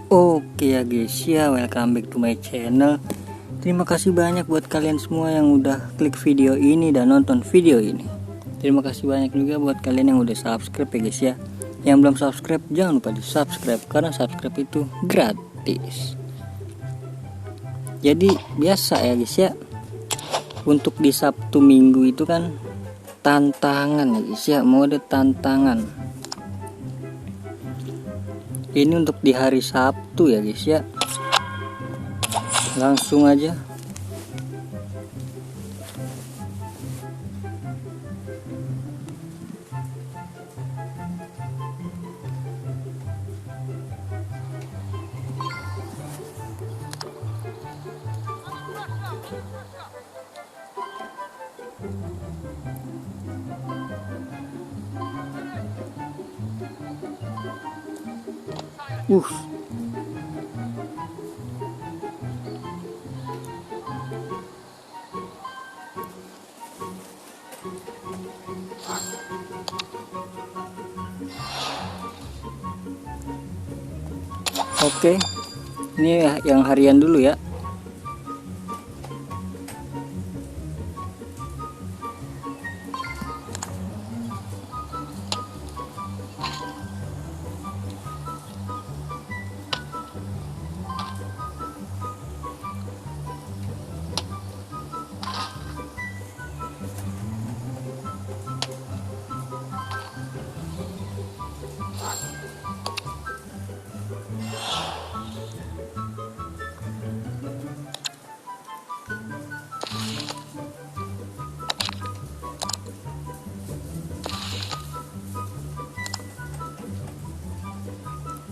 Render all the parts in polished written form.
Oke ya guys ya, welcome back to my channel. Terima kasih banyak buat kalian semua yang udah klik video ini dan nonton video ini. Terima kasih banyak juga buat kalian yang udah subscribe ya guys ya. Yang belum subscribe jangan lupa di subscribe, karena subscribe itu gratis. Jadi biasa ya guys ya, untuk di Sabtu Minggu itu kan tantangan ya guys ya, mode tantangan. Ini untuk di hari Sabtu ya guys ya. Langsung aja. Oke, ini yang harian dulu ya.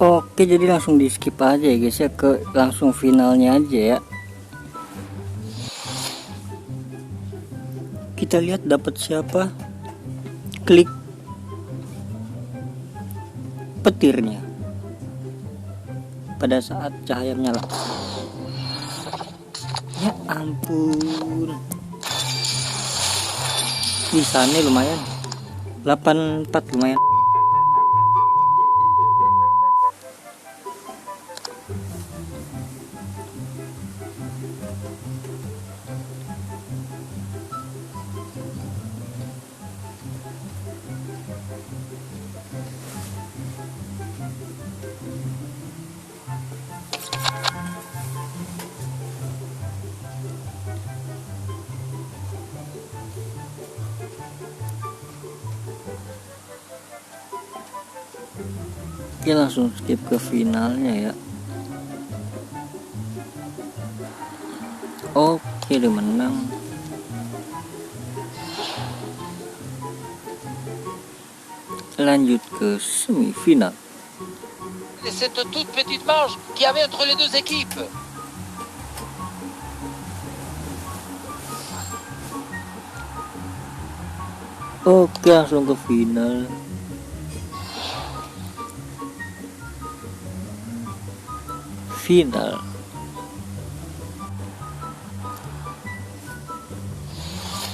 Oke, jadi langsung di skip aja ya guys ya, ke langsung finalnya aja ya. Kita lihat dapat siapa. Klik petirnya pada saat cahaya menyala. Ya ampun, misalnya lumayan 84, lumayan. Oke, langsung skip ke finalnya ya. Oke, dia menang. Lanjut ke semifinal. Cette toute petite marge qu'il y avait entre les deux équipes. Oke, langsung ke final. Final.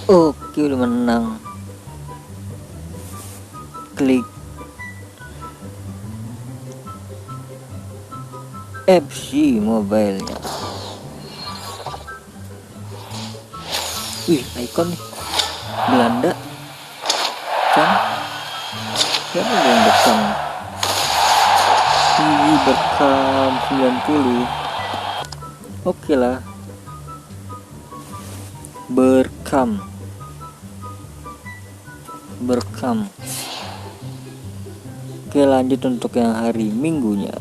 Oke, udah menang. Klik FC Mobile-nya. Wih, ikon nih. Belanda. Kan? Siapa yang depan? Berkam 90. Oke lah. Berkam. Oke, lanjut untuk yang hari Minggunya.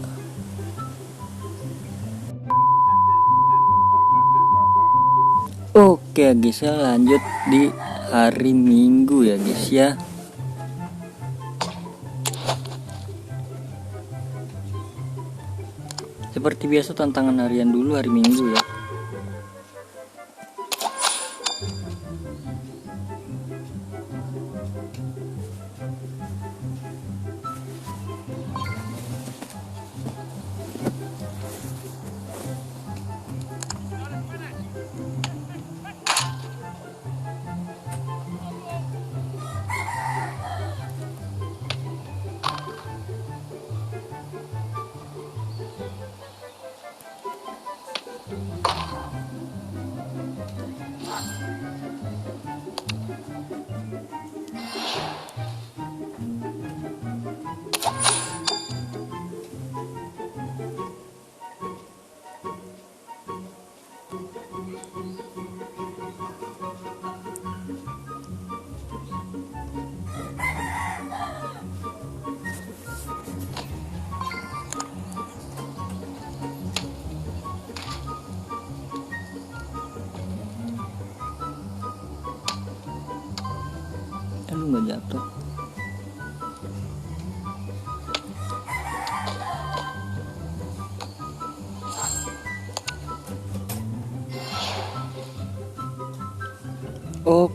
Oke guys ya, lanjut di hari Minggu ya guys ya. Seperti biasa tantangan harian dulu hari Minggu ya.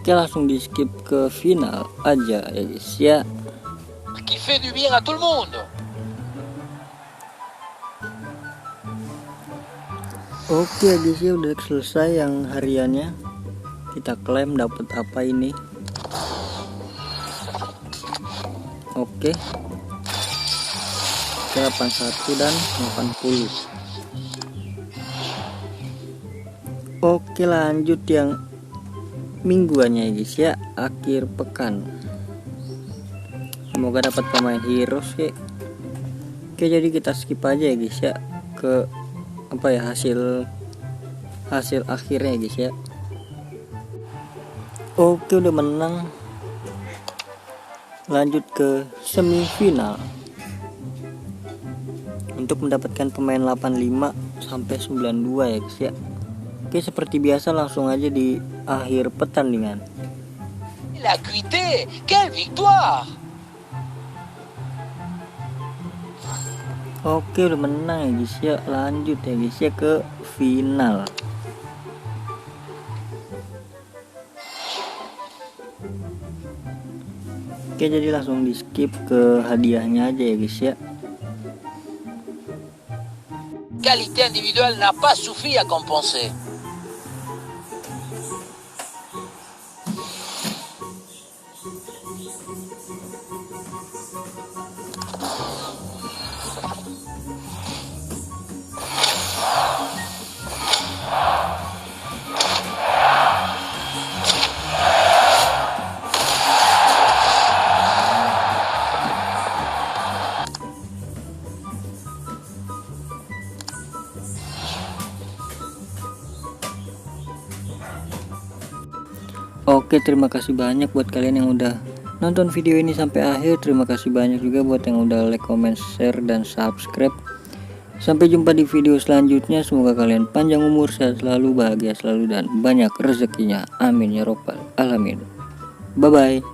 Oke, langsung di skip ke final aja ya guys ya. Qui fait du bien à tout le monde. Oke ya guys ya, udah selesai yang hariannya. Kita klaim dapat apa ini. Oke, 81 dan 80. Oke, lanjut yang mingguannya ya guys ya, akhir pekan. Semoga dapat pemain heroes ya. Oke, jadi kita skip aja ya guys ya ke apa ya, hasil akhirnya ya guys ya. Oke, udah menang. Lanjut ke semifinal untuk mendapatkan pemain 85 sampai 92 ya guys ya. Oke, seperti biasa langsung aja di akhir pertandingan. La cuité, quelle victoire! Oke, udah menang ya guys ya. Lanjut ya guys ya ke final. Oke, jadi langsung di skip ke hadiahnya aja ya guys ya. Qualité individuelle n'a pas suffi à compenser. Oke, terima kasih banyak buat kalian yang udah nonton video ini sampai akhir. Terima kasih banyak juga buat yang udah like, comment, share, dan subscribe. Sampai jumpa di video selanjutnya. Semoga kalian panjang umur, sehat selalu, bahagia selalu, dan banyak rezekinya. Amin ya robbal alamin. Bye bye.